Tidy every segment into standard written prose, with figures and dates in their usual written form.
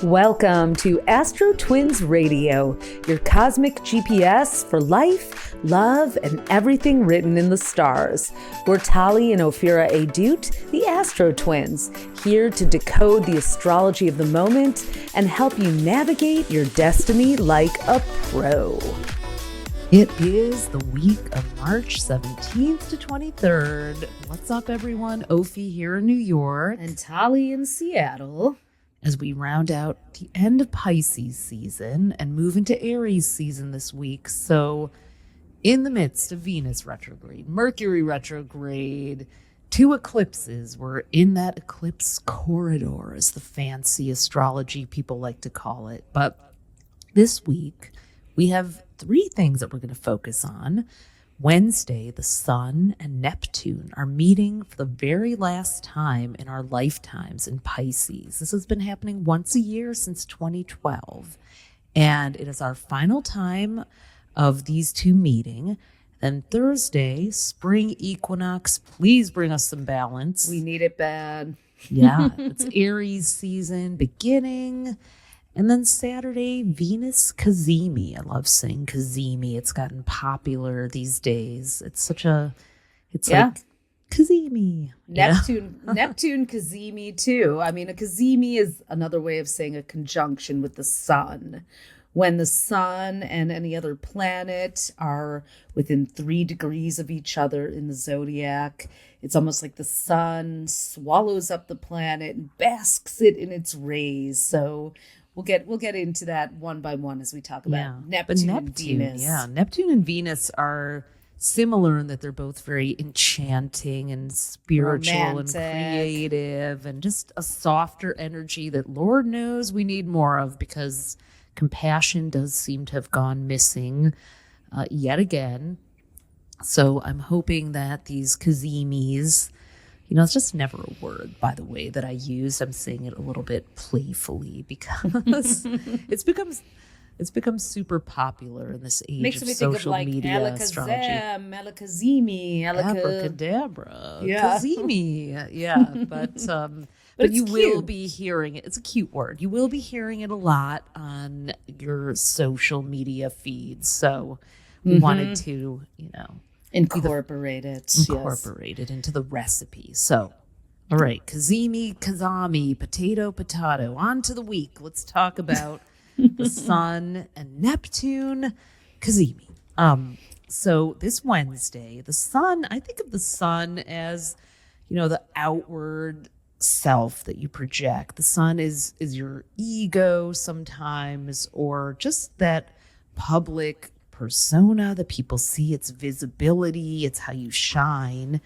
Welcome to AstroTwins Radio, your cosmic GPS for life, love, and everything written in the stars. We're Tali and Ophira Edut, the AstroTwins, here to decode the astrology of the moment and help you navigate your destiny like a pro. It is the week of March 17th to 23rd. What's up, everyone? Ophi here in New York. And Tali in Seattle. As we round out the end of Pisces season and move into Aries season this week. So in the midst of Venus retrograde, Mercury retrograde, 2 eclipses. We're in that eclipse corridor, as the fancy astrology people like to call it. But this week, we have 3 things that we're going to focus on. Wednesday, the Sun and Neptune are meeting for the very last time in our lifetimes in Pisces. This has been happening once a year since 2012. And it is our final time of these 2 meeting. Then Thursday, Spring Equinox. Please bring us some balance. We need it bad. Yeah, it's Aries season beginning. And then Saturday, Venus cazimi. I love saying cazimi. It's gotten popular these days. It's like cazimi. Neptune cazimi too. I mean, a cazimi is another way of saying a conjunction with the sun. When the sun and any other planet are within 3 degrees of each other in the zodiac, it's almost like the sun swallows up the planet and basks it in its rays. So we'll get into that one by one as we talk about Neptune and Venus. Yeah, Neptune and Venus are similar in that they're both very enchanting and spiritual romantic and creative and just a softer energy that Lord knows we need more of, because compassion does seem to have gone missing yet again. So I'm hoping that these cazimis, it's just never a word, by the way, that I use. I'm saying it a little bit playfully because it's become super popular in this age Makes of me social think of media astrology. Alakazemi, Abracadabra, yeah. Cazimi, yeah. But you will be hearing it. It's a cute word. You will be hearing it a lot on your social media feeds. So we wanted to, incorporate it into the recipe. So, all right, cazimi, kazami, potato. On to the week. Let's talk about the Sun and Neptune, cazimi. So this Wednesday, the Sun, I think of the Sun as, the outward self that you project. The Sun is your ego sometimes, or just that public persona that people see. It's visibility, it's how you shine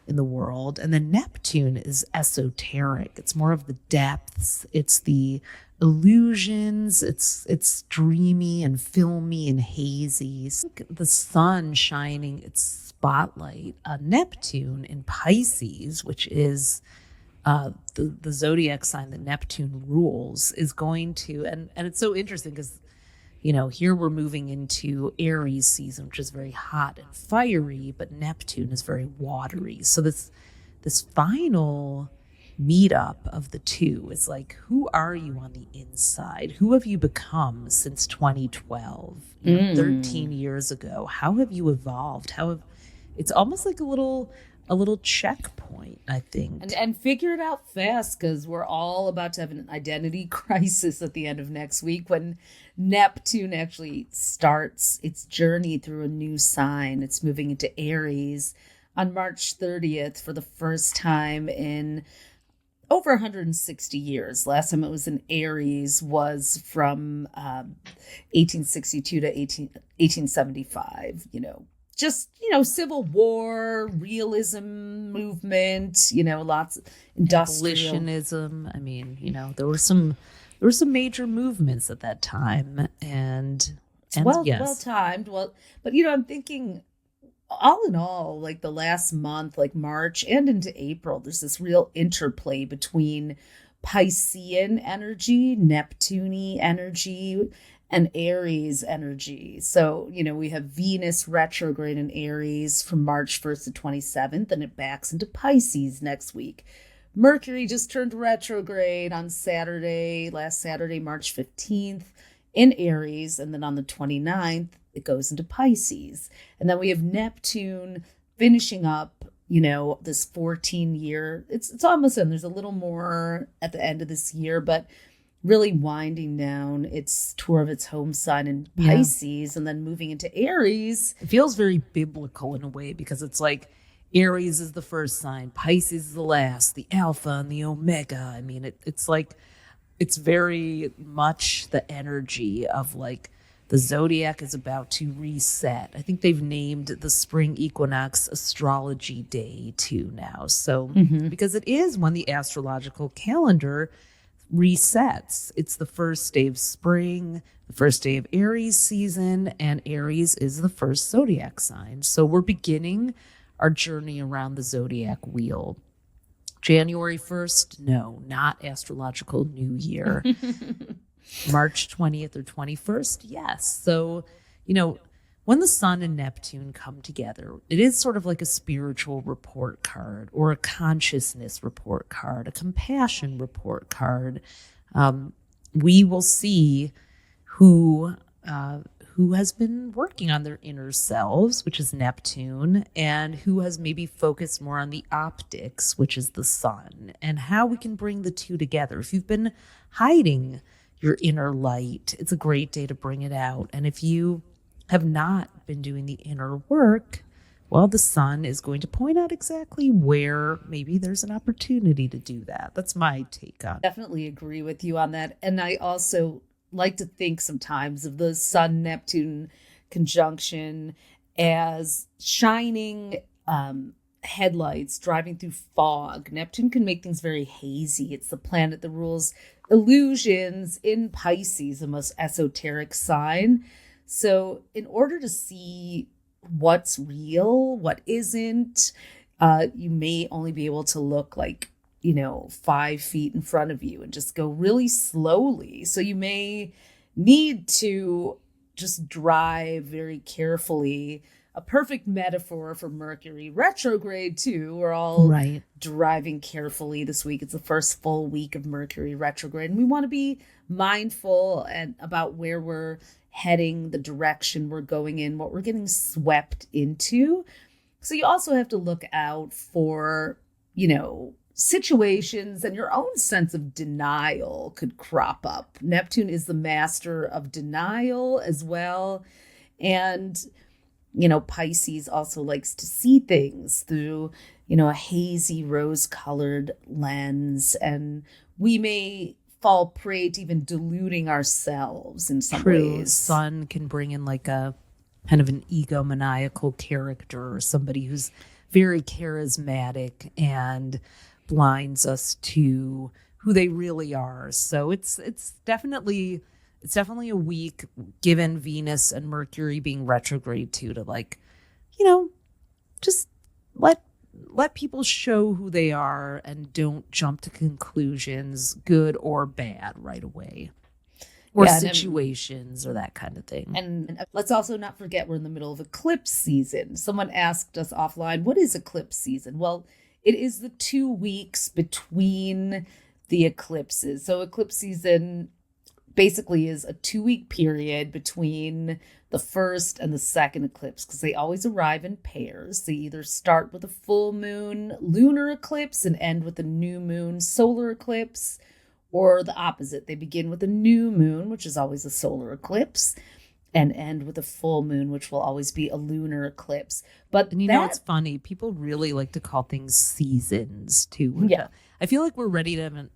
in the world. And then Neptune is esoteric. It's more of the depths, it's the illusions, it's dreamy and filmy and hazy. So the sun shining its spotlight on Neptune in Pisces, which is the zodiac sign that Neptune rules, is going to, and it's so interesting because here we're moving into Aries season, which is very hot and fiery, but Neptune is very watery. So this final meetup of the 2 is like, who are you on the inside? Who have you become since 2012? 13 years ago. How have you evolved? It's almost like a little checkpoint, I think. And figure it out fast, because we're all about to have an identity crisis at the end of next week when Neptune actually starts its journey through a new sign. It's moving into Aries on March 30th for the first time in over 160 years. Last time it was in Aries was from 1862 to 1875, just, Civil War, realism movement, lots of industrial. Abolitionism. I mean, there were some major movements at that time, and well yes. timed. Well, but I'm thinking, all in all, like the last month, like March and into April, there's this real interplay between Piscean energy, Neptune energy, and Aries energy. So, we have Venus retrograde in Aries from March 1st to 27th, and it backs into Pisces next week. Mercury just turned retrograde on last Saturday, March 15th in Aries. And then on the 29th, it goes into Pisces. And then we have Neptune finishing up, this 14-year. It's almost done. There's a little more at the end of this year, but really winding down its tour of its home sign in Pisces and then moving into Aries. It feels very biblical in a way because it's like Aries is the first sign, Pisces is the last, the alpha and the omega. I mean, it's like, it's very much the energy of like the zodiac is about to reset. I think they've named the Spring Equinox Astrology Day too now. So, because it is when the astrological calendar resets. It's the first day of spring, the first day of Aries season, and Aries is the first zodiac sign. So we're beginning our journey around the zodiac wheel. January 1st, no, not astrological new year. March 20th or 21st, yes. So, when the sun and Neptune come together, it is sort of like a spiritual report card or a consciousness report card, a compassion report card. We will see who has been working on their inner selves, which is Neptune, and who has maybe focused more on the optics, which is the sun, and how we can bring the two together. If you've been hiding your inner light, it's a great day to bring it out. And if you have not been doing the inner work, well, the sun is going to point out exactly where maybe there's an opportunity to do that. That's my take on it. Definitely agree with you on that. And I also like to think sometimes of the Sun-Neptune conjunction as shining headlights driving through fog. Neptune can make things very hazy. It's the planet that rules illusions in Pisces, the most esoteric sign. So in order to see what's real, what isn't, you may only be able to look 5 feet in front of you and just go really slowly. So you may need to just drive very carefully. A perfect metaphor for Mercury retrograde too. We're all driving carefully this week. It's the first full week of Mercury retrograde, and we want to be mindful and about where we're heading, the direction we're going in, what we're getting swept into. So you also have to look out for, situations, and your own sense of denial could crop up. Neptune is the master of denial as well. And Pisces also likes to see things through, a hazy rose-colored lens. And we may fall prey to even deluding ourselves in some ways. Sun can bring in like a kind of an egomaniacal character or somebody who's very charismatic and blinds us to who they really are. So it's definitely a week, given Venus and Mercury being retrograde too, to just let people show who they are and don't jump to conclusions, good or bad, right away. Or situations or that kind of thing. And let's also not forget we're in the middle of eclipse season. Someone asked us offline, what is eclipse season? Well, it is the 2 weeks between the eclipses. So eclipse season basically is a 2-week period between the first and the second eclipse, because they always arrive in pairs. They either start with a full moon lunar eclipse and end with a new moon solar eclipse, or the opposite. They begin with a new moon, which is always a solar eclipse, and end with a full moon, which will always be a lunar eclipse. But it's funny. People really like to call things seasons too. Yeah. I feel like we're ready to have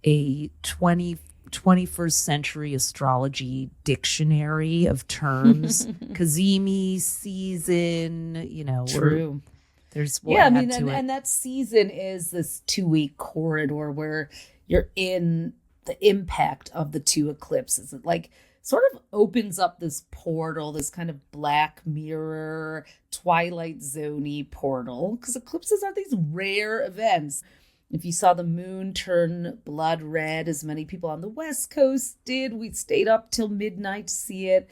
a 21st century astrology dictionary of terms. cazimi, season, True. There's and that season is this 2-week corridor where you're in the impact of the two eclipses. It sort of opens up this portal, this kind of Black Mirror, Twilight Zone-y portal, because eclipses are these rare events. If you saw the moon turn blood red, as many people on the West Coast did, we stayed up till midnight to see it.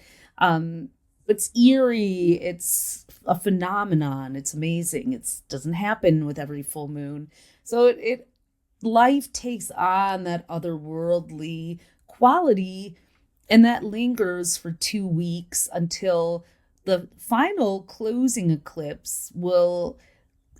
It's eerie. It's a phenomenon. It's amazing. It doesn't happen with every full moon. So it life takes on that otherworldly quality, and that lingers for 2 weeks until the final closing eclipse will,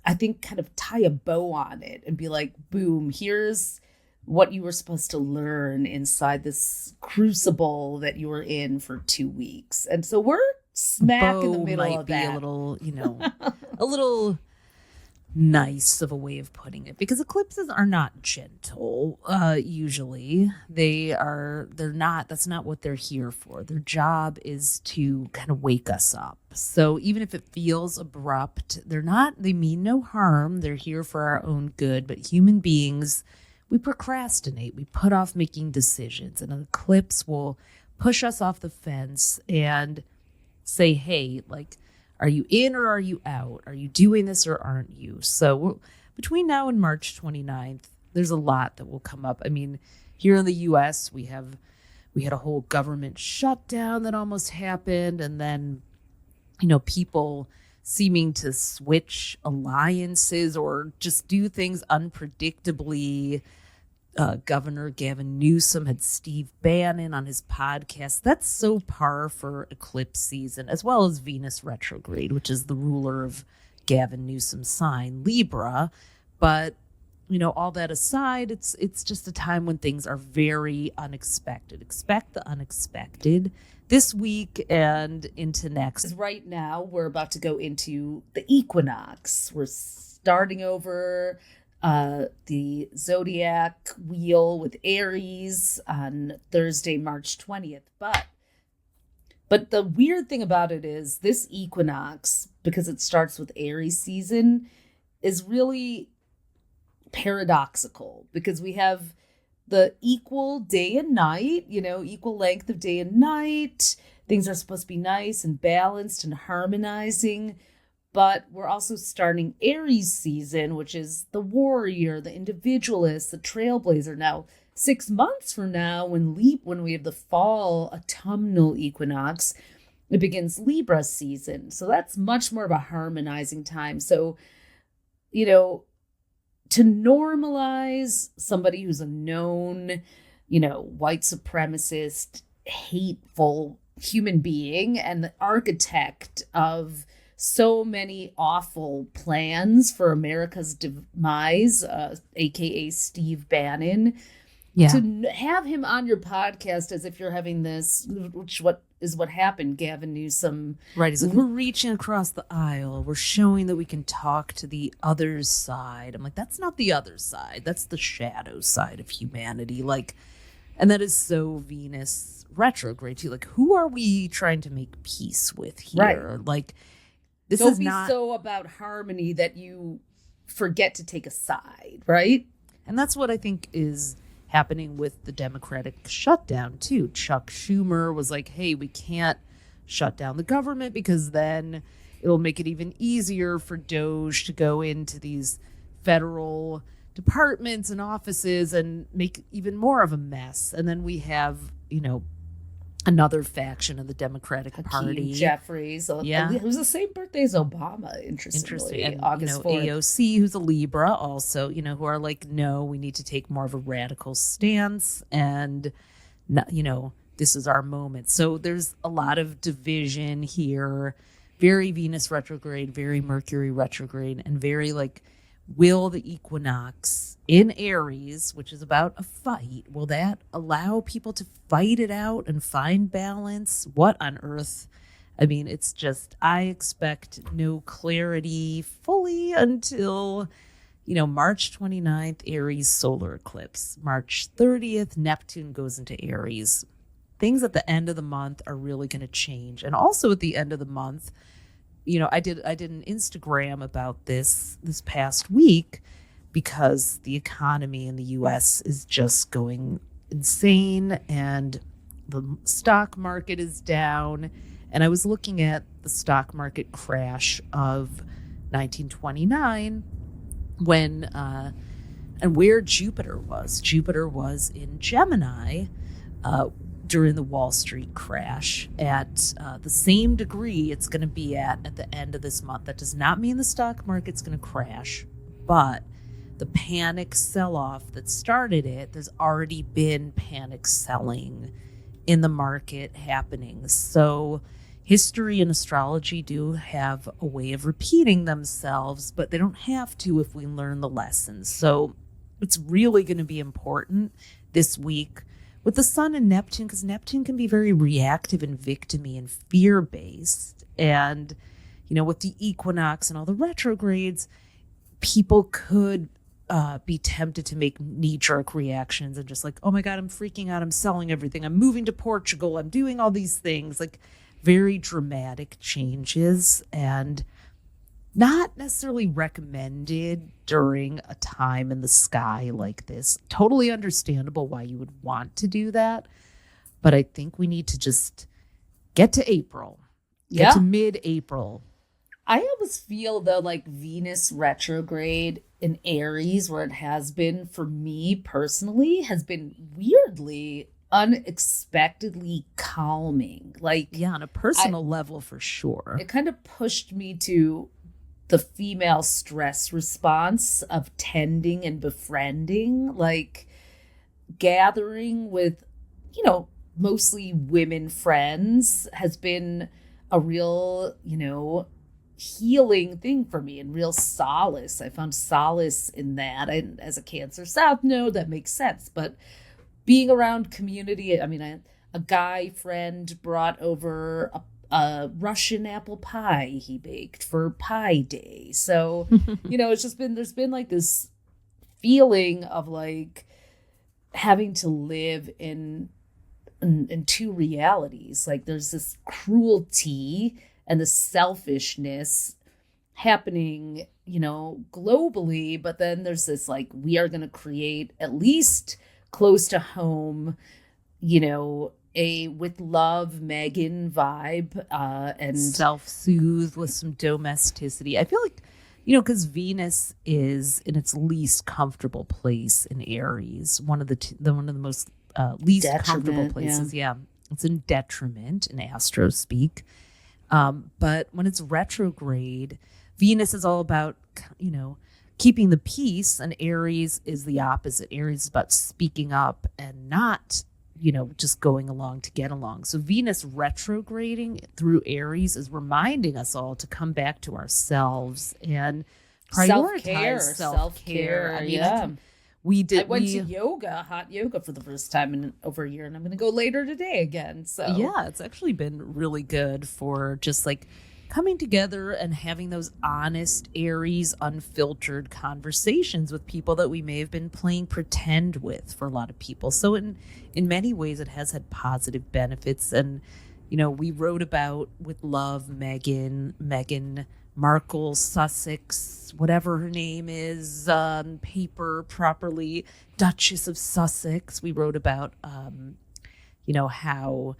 I think, kind of tie a bow on it and be like, boom, here's what you were supposed to learn inside this crucible that you were in for 2 weeks. And so we're smack in the middle of that. A little, a little nice of a way of putting it, because eclipses are not gentle. Usually they're not. That's not what they're here for. Their job is to kind of wake us up. So even if it feels abrupt, they mean no harm. They're here for our own good. But human beings, we procrastinate. We put off making decisions, and an eclipse will push us off the fence and say, hey, like, are you in or are you out? Are you doing this or aren't you? So between now and March 29th, there's a lot that will come up. I mean, here in the U.S., we had a whole government shutdown that almost happened. And then, people seeming to switch alliances or just do things unpredictably. Governor Gavin Newsom had Steve Bannon on his podcast. That's so par for eclipse season, as well as Venus retrograde, which is the ruler of Gavin Newsom's sign, Libra. But, all that aside, it's just a time when things are very unexpected. Expect the unexpected this week and into next. Right now, we're about to go into the equinox. We're starting over the zodiac wheel with Aries on Thursday, March 20th. But the weird thing about it is this equinox, because it starts with Aries season, is really paradoxical, because we have the equal day and night, equal length of day and night. Things are supposed to be nice and balanced and harmonizing. But we're also starting Aries season, which is the warrior, the individualist, the trailblazer. Now, 6 months from now, when we have the fall autumnal equinox, it begins Libra season. So that's much more of a harmonizing time. So, to normalize somebody who's a known, white supremacist, hateful human being and the architect of so many awful plans for America's demise, aka Steve Bannon. Yeah. To have him on your podcast as if you're having this, what happened, Gavin Newsom. Right. He's like, we're reaching across the aisle. We're showing that we can talk to the other side. I'm like, that's not the other side. That's the shadow side of humanity. Like, and that is so Venus retrograde too. Like, who are we trying to make peace with here? Right. Like, Don't be so about harmony that you forget to take a side, right? And that's what I think is happening with the Democratic shutdown, too. Chuck Schumer was like, hey, we can't shut down the government because then it'll make it even easier for Doge to go into these federal departments and offices and make even more of a mess. And then we have, another faction of the Democratic Party. Jeffries. Yeah. It was the same birthday as Obama, interestingly. And, August 4th. AOC, who's a Libra also, who are like, no, we need to take more of a radical stance. And, this is our moment. So there's a lot of division here. Very Venus retrograde, very Mercury retrograde, and very will the equinox in Aries, which is about a fight, will that allow people to fight it out and find balance? What on earth? I mean, it's just, I expect no clarity fully until, March 29th, Aries solar eclipse. March 30th, Neptune goes into Aries. Things at the end of the month are really going to change. And also at the end of the month, I did an Instagram about this past week because the economy in the U.S. is just going insane and the stock market is down. And I was looking at the stock market crash of 1929 when and where Jupiter was. Jupiter was in Gemini during the Wall Street crash at the same degree it's going to be at the end of this month. That does not mean the stock market's going to crash, but the panic sell-off that started it, there's already been panic selling in the market happening. So history and astrology do have a way of repeating themselves, but they don't have to if we learn the lessons. So it's really going to be important this week with the Sun and Neptune, because Neptune can be very reactive and victim-y and fear-based. And, with the equinox and all the retrogrades, people could be tempted to make knee-jerk reactions and just like, oh my God, I'm freaking out. I'm selling everything. I'm moving to Portugal. I'm doing all these things, like very dramatic changes, and not necessarily recommended during a time in the sky like this. Totally understandable why you would want to do that. But I think we need to just get to April, get to mid-April. I always feel though like Venus retrograde in Aries, where it has been for me personally, has been weirdly, unexpectedly calming. Like, yeah, on a personal level for sure. It kind of pushed me to the female stress response of tending and befriending, like gathering with, mostly women friends has been a real, healing thing for me and real solace. I found solace in that. And as a Cancer South node, that makes sense. But being around community, a guy friend brought over a Russian apple pie he baked for Pie Day. So, there's been like this feeling of like having to live in two realities. Like there's this cruelty and the selfishness happening, globally, but then there's this like, we are going to create at least close to home, a with love Megan vibe, and self-soothe with some domesticity. I feel like, because Venus is in its least comfortable place in Aries, one of the most least comfortable places. Yeah, it's in detriment in astro speak. But when it's retrograde, Venus is all about, keeping the peace, and Aries is the opposite. Aries is about speaking up and not, just going along to get along. So Venus retrograding through Aries is reminding us all to come back to ourselves and prioritize self-care. I went to yoga, hot yoga for the first time in over a year, and I'm going to go later today again. So yeah, it's actually been really good for just like coming together and having those honest, Aries, unfiltered conversations with people that we may have been playing pretend with for a lot of people. So in many ways, it has had positive benefits. And, we wrote about with love, Meghan Markle, Sussex, whatever her name is, on paper properly, Duchess of Sussex. We wrote about, how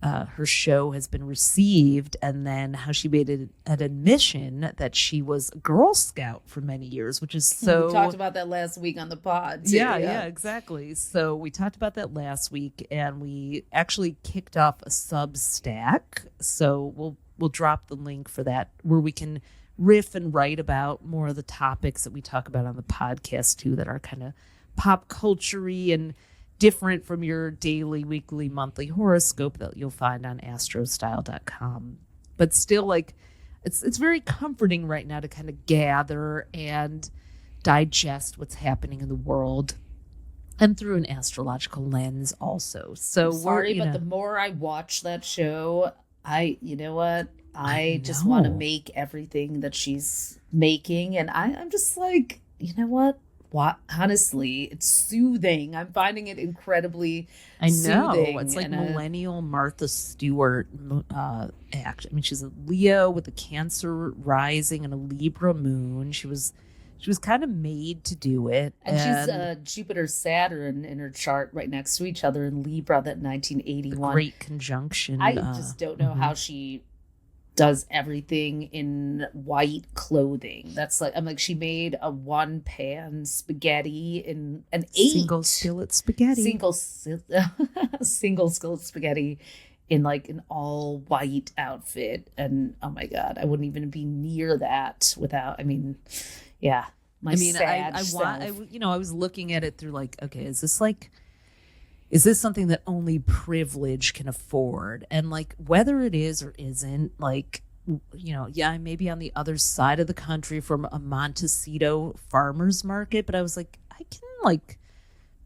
her show has been received, and then how she made an admission that she was a Girl Scout for many years, which is so... We talked about that last week on the pod, too. Yeah, exactly. So we talked about that last week, and we actually kicked off a Substack. So we'll drop the link for that, where we can riff and write about more of the topics that we talk about on the podcast, too, that are kind of pop culture-y and different from your daily, weekly, monthly horoscope that you'll find on astrostyle.com. But still, like, it's very comforting right now to kind of gather and digest what's happening in the world, and through an astrological lens also. So but the more I watch that show, I just want to make everything that she's making, and I'm just like, honestly, it's soothing. I'm finding it incredibly soothing. It's like millennial Martha Stewart act. She's a Leo with a Cancer rising and a Libra moon. She was kind of made to do it. And she's Jupiter Saturn in her chart right next to each other in Libra, that 1981 great conjunction. I just don't know how she does everything in white clothing. That's like, she made a one pan spaghetti in an single skillet spaghetti in like an all white outfit. And oh my God, I wouldn't even be near that without, my I mean, sad I want, self. I was looking at it through like, okay, is this something that only privilege can afford? And like, whether it is or isn't, like, yeah, I may be on the other side of the country from a Montecito farmer's market, but I was like, I can like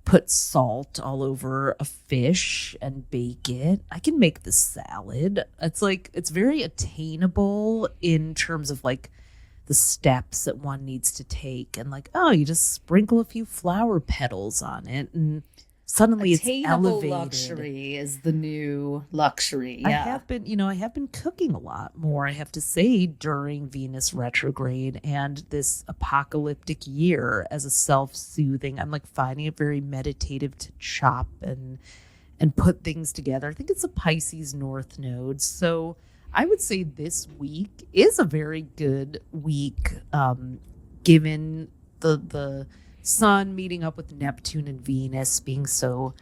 put salt all over a fish and bake it. I can make the salad. It's like, it's very attainable in terms of like the steps that one needs to take. And like, oh, you just sprinkle a few flower petals on it and suddenly Attainable it's elevated. luxury is the new luxury. Yeah. I have been cooking a lot more, I have to say, during Venus retrograde and this apocalyptic year as a self-soothing. I'm like finding it very meditative to chop and put things together. I think it's a Pisces North node. So I would say this week is a very good week, given the Sun meeting up with Neptune and Venus, being so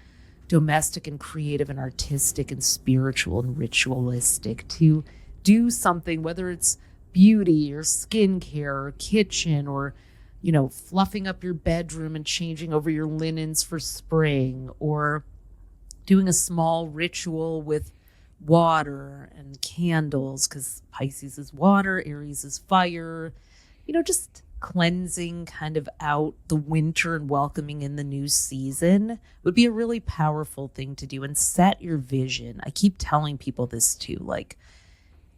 domestic and creative and artistic and spiritual and ritualistic, to do something, whether it's beauty or skincare or kitchen or, fluffing up your bedroom and changing over your linens for spring, or doing a small ritual with water and candles, because Pisces is water, Aries is fire, just cleansing kind of out the winter and welcoming in the new season would be a really powerful thing to do, and set your vision. I keep telling people this too. Like,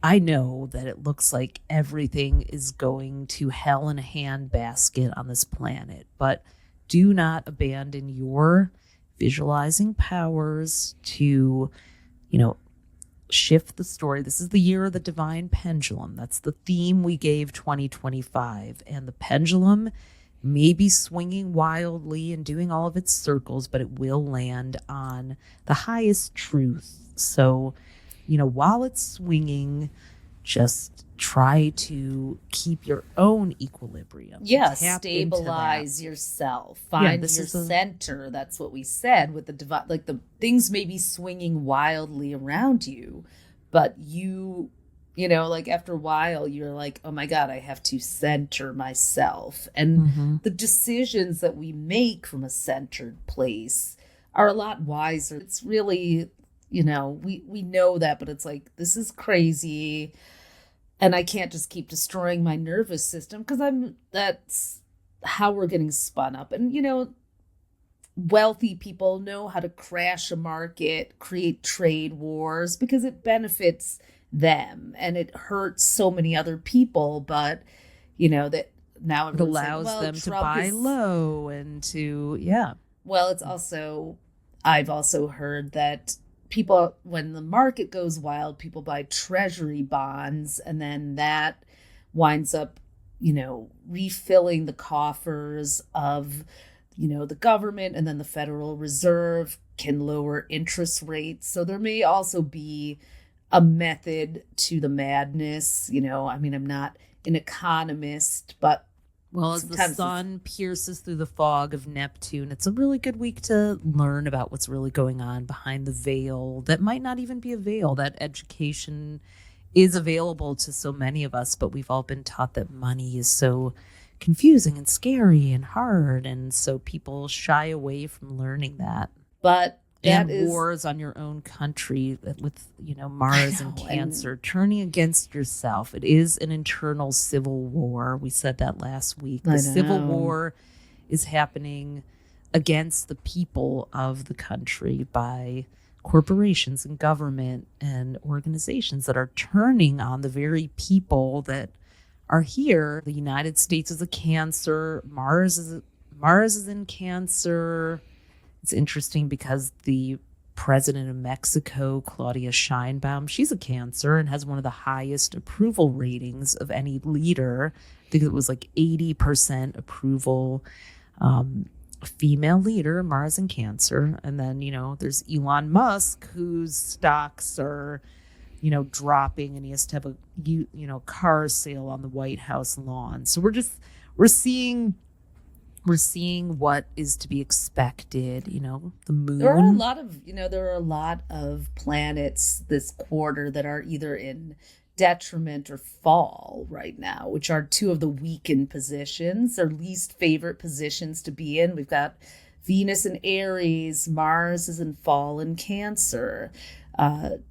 I know that it looks like everything is going to hell in a handbasket on this planet, but do not abandon your visualizing powers to, shift the story. This is the year of the Divine Pendulum. That's the theme we gave 2025. And the pendulum may be swinging wildly and doing all of its circles, but it will land on the highest truth. So, while it's swinging, just try to keep your own equilibrium. Yeah, stabilize yourself. Find your center. That's what we said with the divine. Like, the things may be swinging wildly around you, but you like after a while, you're like, oh my God, I have to center myself. And the decisions that we make from a centered place are a lot wiser. It's really, we know that, but it's like, this is crazy. And I can't just keep destroying my nervous system, because that's how we're getting spun up. And, wealthy people know how to crash a market, create trade wars, because it benefits them and it hurts so many other people. But, that now it allows them to buy low and to, yeah. Well, it's also, I've also heard that people, when the market goes wild, people buy treasury bonds, and then that winds up, refilling the coffers of, the government, and then the Federal Reserve can lower interest rates. So there may also be a method to the madness. I'm not an economist, but well, as the sun pierces through the fog of Neptune, it's a really good week to learn about what's really going on behind the veil that might not even be a veil. That education is available to so many of us, but we've all been taught that money is so confusing and scary and hard, and so people shy away from learning that. But and wars on your own country with, Mars and Cancer, turning against yourself. It is an internal civil war. We said that last week. The civil war is happening against the people of the country by corporations and government and organizations that are turning on the very people that are here. The United States is a Cancer. Mars is in Cancer. It's interesting because the president of Mexico, Claudia Sheinbaum, she's a Cancer and has one of the highest approval ratings of any leader. I think it was like 80% approval. Female leader, Mars and Cancer. And then, there's Elon Musk, whose stocks are, dropping, and he has to have a, car sale on the White House lawn. So we're seeing what is to be expected. The moon. There are a lot of planets this quarter that are either in detriment or fall right now, which are two of the weakened positions, their least favorite positions to be in. We've got Venus in Aries, Mars is in fall in Cancer.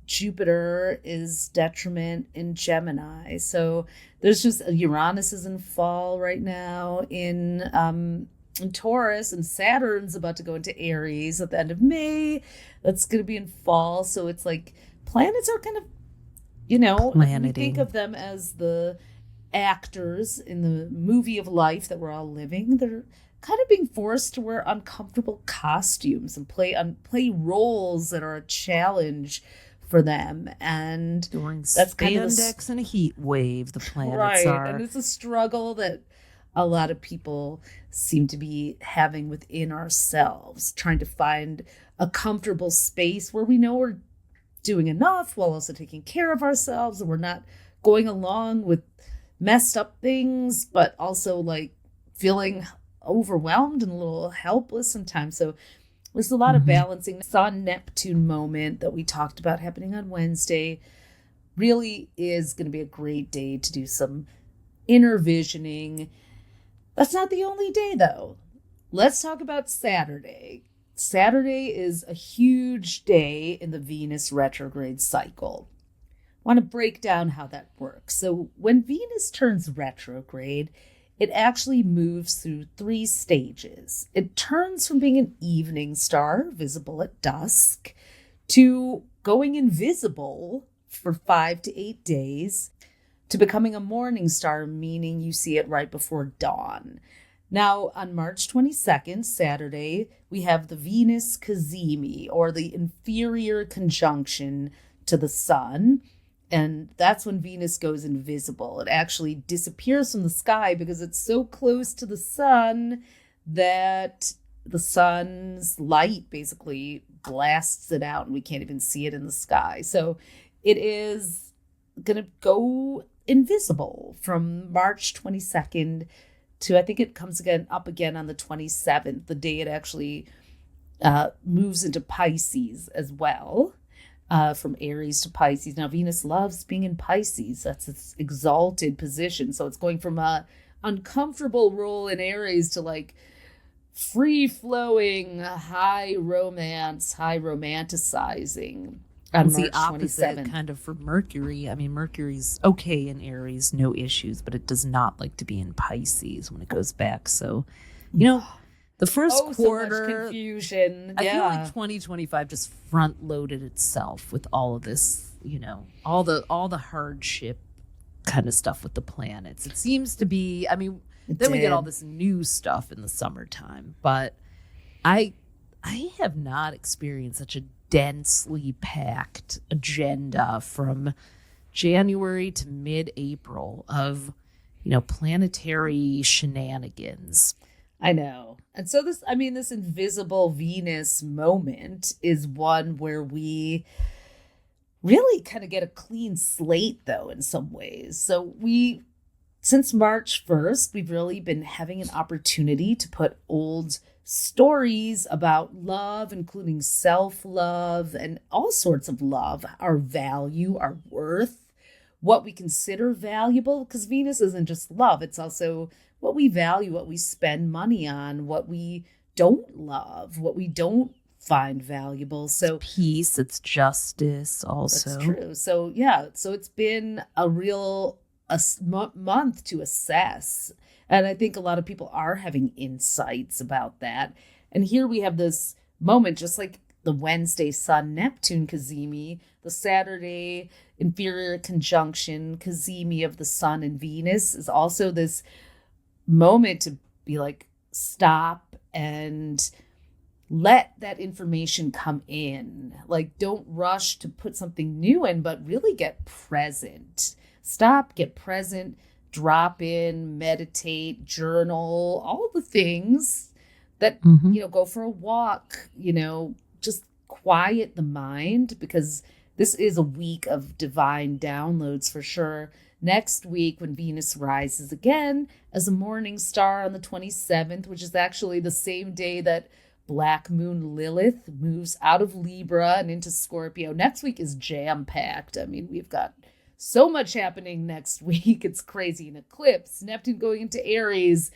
Jupiter is detriment in Gemini. So there's just Uranus is in fall right now in Taurus, and Saturn's about to go into Aries at the end of May. That's going to be in fall. So it's like planets are kind of, we think of them as the actors in the movie of life that we're all living. They're kind of being forced to wear uncomfortable costumes and play roles that are a challenge for them. And during that's kind of spandex and a heat wave, the planets are. And it's a struggle that a lot of people seem to be having within ourselves, trying to find a comfortable space where we know we're doing enough while also taking care of ourselves, and we're not going along with messed up things, but also like feeling overwhelmed and a little helpless sometimes. So there's a lot of balancing. Sun Neptune moment that we talked about happening on Wednesday really is going to be a great day to do some inner visioning. That's not the only day though. Let's talk about Saturday. Saturday is a huge day in the Venus retrograde cycle. I want to break down how that works. So when Venus turns retrograde, it actually moves through 3 stages. It turns from being an evening star, visible at dusk, to going invisible for 5 to 8 days, to becoming a morning star, meaning you see it right before dawn. Now, on March 22nd, Saturday, we have the Venus cazimi, or the inferior conjunction to the sun. And that's when Venus goes invisible. It actually disappears from the sky because it's so close to the sun that the sun's light basically blasts it out and we can't even see it in the sky. So it is going to go invisible from March 22nd to, I think it comes up again on the 27th, the day it actually moves into Pisces as well. From Aries to Pisces. Now, Venus loves being in Pisces. That's its exalted position. So it's going from a uncomfortable role in Aries to like free-flowing, high romance, high romanticizing. It's the opposite kind of for Mercury. I mean, Mercury's okay in Aries, no issues, but it does not like to be in Pisces when it goes back. So, the first quarter, so much confusion. I feel like 2025 just front loaded itself with all of this, all the hardship kind of stuff with the planets. It seems to be, we get all this new stuff in the summertime, but I have not experienced such a densely packed agenda from January to mid-April of, planetary shenanigans. I know. And so this invisible Venus moment is one where we really kind of get a clean slate, though, in some ways. So since March 1st, we've really been having an opportunity to put old stories about love, including self-love and all sorts of love, our value, our worth, what we consider valuable, because Venus isn't just love. It's also what we value, what we spend money on, what we don't love, what we don't find valuable. So it's peace, it's justice also. That's true. So yeah, so it's been a real month to assess. And I think a lot of people are having insights about that. And here we have this moment, just like the Wednesday Sun Neptune cazimi, the Saturday inferior conjunction cazimi of the Sun and Venus is also this moment to be like, stop and let that information come in. Like, don't rush to put something new in, but really get present. Stop, get present, drop in, meditate, journal, all the things that, go for a walk, just quiet the mind, because this is a week of divine downloads for sure. Next week, when Venus rises again as a morning star on the 27th, which is actually the same day that Black Moon Lilith moves out of Libra and into Scorpio. Next week is jam-packed. We've got so much happening next week. It's crazy. An eclipse, Neptune going into Aries,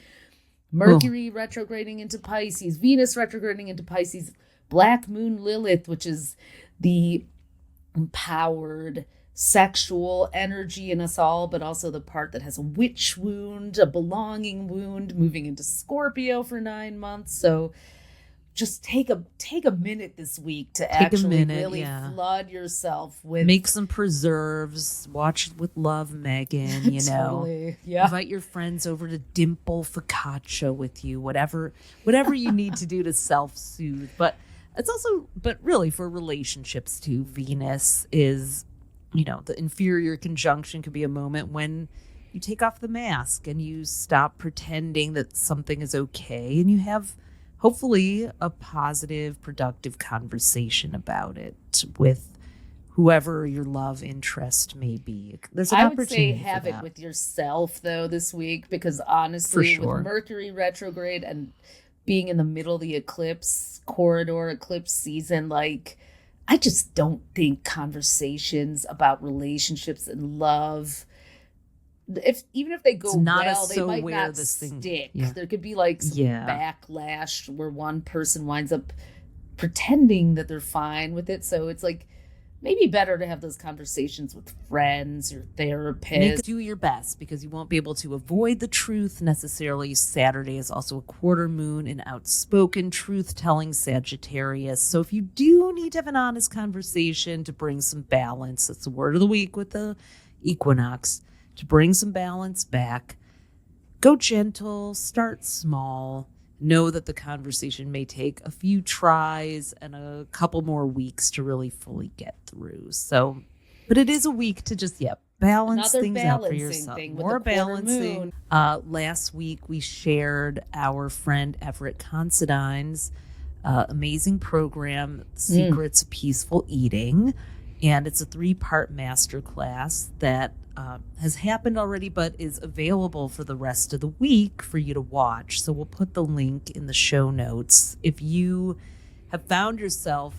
Mercury retrograding into Pisces, Venus retrograding into Pisces, Black Moon Lilith, which is the empowered sexual energy in us all, but also the part that has a witch wound, a belonging wound, moving into Scorpio for 9 months. So just take a minute this week to really flood yourself with, make some preserves, watch with love, Megan, you know. Totally. Yeah. Invite your friends over to dimple focaccia with you, whatever you need to do to self-soothe. But it's also, but really for relationships too, Venus is, you know, the inferior conjunction could be a moment when you take off the mask and you stop pretending that something is okay, and you have hopefully a positive, productive conversation about it with whoever your love interest may be. There's an opportunity. I would say have it with yourself though this week, because honestly, with Mercury retrograde and being in the middle of the eclipse corridor, eclipse season, like, I just don't think conversations about relationships and love, even if they go well, they might not stick. Yeah. There could be like some backlash where one person winds up pretending that they're fine with it. So it's like maybe better to have those conversations with friends or therapists. Do your best, because you won't be able to avoid the truth necessarily. Saturday is also a quarter moon in outspoken truth-telling Sagittarius. So if you do need to have an honest conversation to bring some balance, that's the word of the week with the equinox, to bring some balance back, go gentle, start small. Know that the conversation may take a few tries and a couple more weeks to really fully get through. So, but it is a week to just, balance things out for yourself. More balancing. Last week we shared our friend Everett Considine's amazing program, Secrets of Peaceful Eating. And it's a 3-part masterclass that has happened already, but is available for the rest of the week for you to watch. So we'll put the link in the show notes. If you have found yourself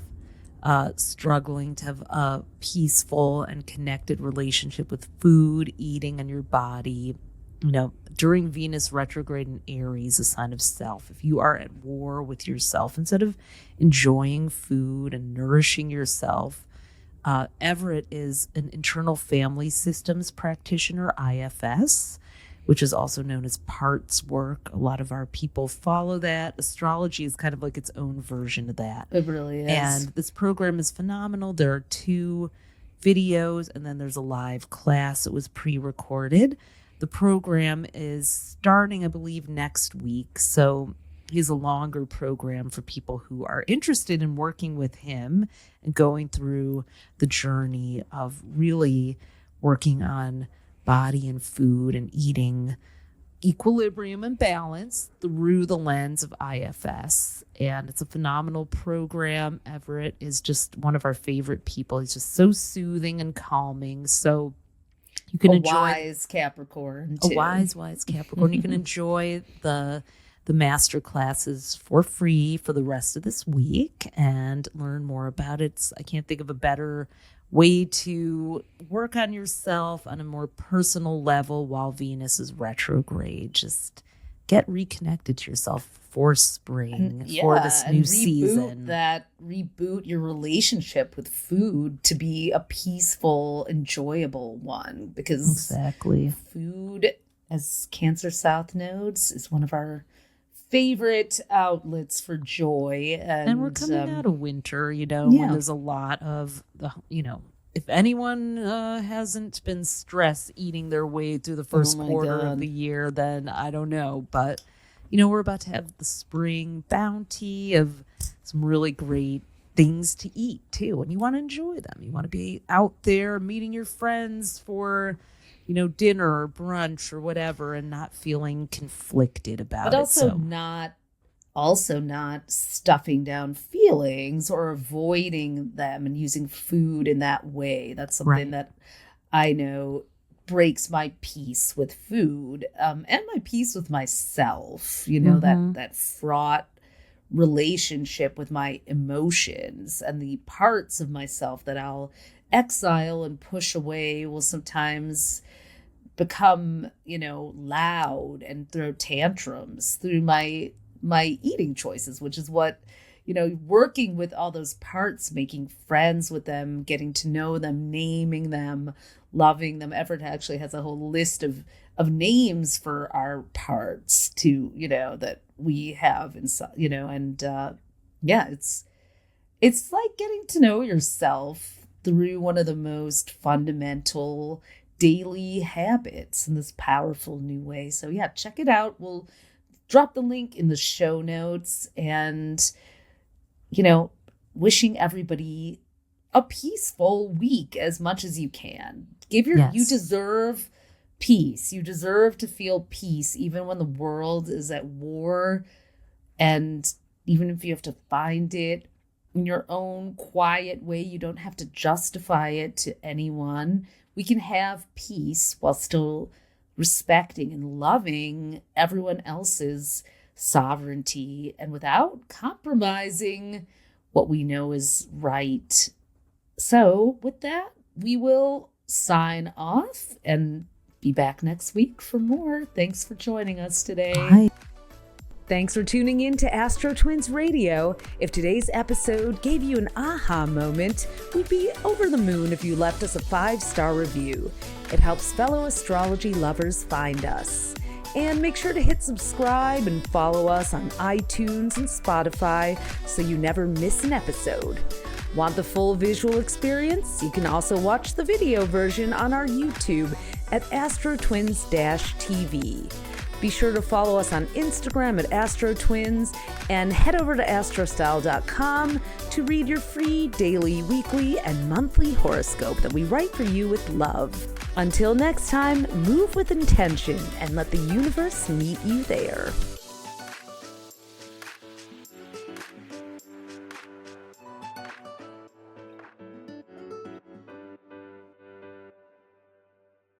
struggling to have a peaceful and connected relationship with food, eating, and your body, you know, during Venus retrograde in Aries, a sign of self, if you are at war with yourself, instead of enjoying food and nourishing yourself, Everett is an internal family systems practitioner, IFS, which is also known as parts work. A lot of our people follow that. Astrology is kind of like its own version of that. It really is. And this program is phenomenal. There are 2 videos, and then there's a live class. It was pre-recorded. The program is starting, I believe, next week. So he's a longer program for people who are interested in working with him and going through the journey of really working on body and food and eating equilibrium and balance through the lens of IFS. And it's a phenomenal program. Everett is just one of our favorite people. He's just so soothing and calming. So you can enjoy wise Capricorn too. A wise Capricorn. You can enjoy the master classes for free for the rest of this week and learn more about it. I can't think of a better way to work on yourself on a more personal level while Venus is retrograde. Just get reconnected to yourself for spring, for this new season. Reboot your relationship with food to be a peaceful, enjoyable one. Because food, as Cancer South nodes, is one of our favorite outlets for joy. And we're coming out of winter, when there's a lot of, if anyone hasn't been stress eating their way through the first quarter of the year, then I don't know. But, we're about to have the spring bounty of some really great things to eat, too. And you want to enjoy them. You want to be out there meeting your friends for dinner or brunch or whatever, and not feeling conflicted about it. But also not stuffing down feelings or avoiding them and using food in that way. That's something that I know breaks my peace with food, and my peace with myself, that fraught relationship with my emotions and the parts of myself that I'll exile and push away will sometimes become, loud and throw tantrums through my eating choices, which is what, working with all those parts, making friends with them, getting to know them, naming them, loving them. Everett actually has a whole list of names for our parts to, that we have inside, and it's like getting to know yourself through one of the most fundamental daily habits in this powerful new way. So yeah, check it out. We'll drop the link in the show notes, and wishing everybody a peaceful week as much as you can. You deserve peace. You deserve to feel peace even when the world is at war, and even if you have to find it in your own quiet way, you don't have to justify it to anyone. We can have peace while still respecting and loving everyone else's sovereignty and without compromising what we know is right. So with that, we will sign off and be back next week for more. Thanks for joining us today. Bye. Thanks for tuning in to AstroTwins Radio. If today's episode gave you an aha moment, we'd be over the moon if you left us a 5-star review. It helps fellow astrology lovers find us. And make sure to hit subscribe and follow us on iTunes and Spotify so you never miss an episode. Want the full visual experience? You can also watch the video version on our YouTube at AstroTwins-TV. Be sure to follow us on Instagram at AstroTwins and head over to astrostyle.com to read your free daily, weekly, and monthly horoscope that we write for you with love. Until next time, move with intention and let the universe meet you there.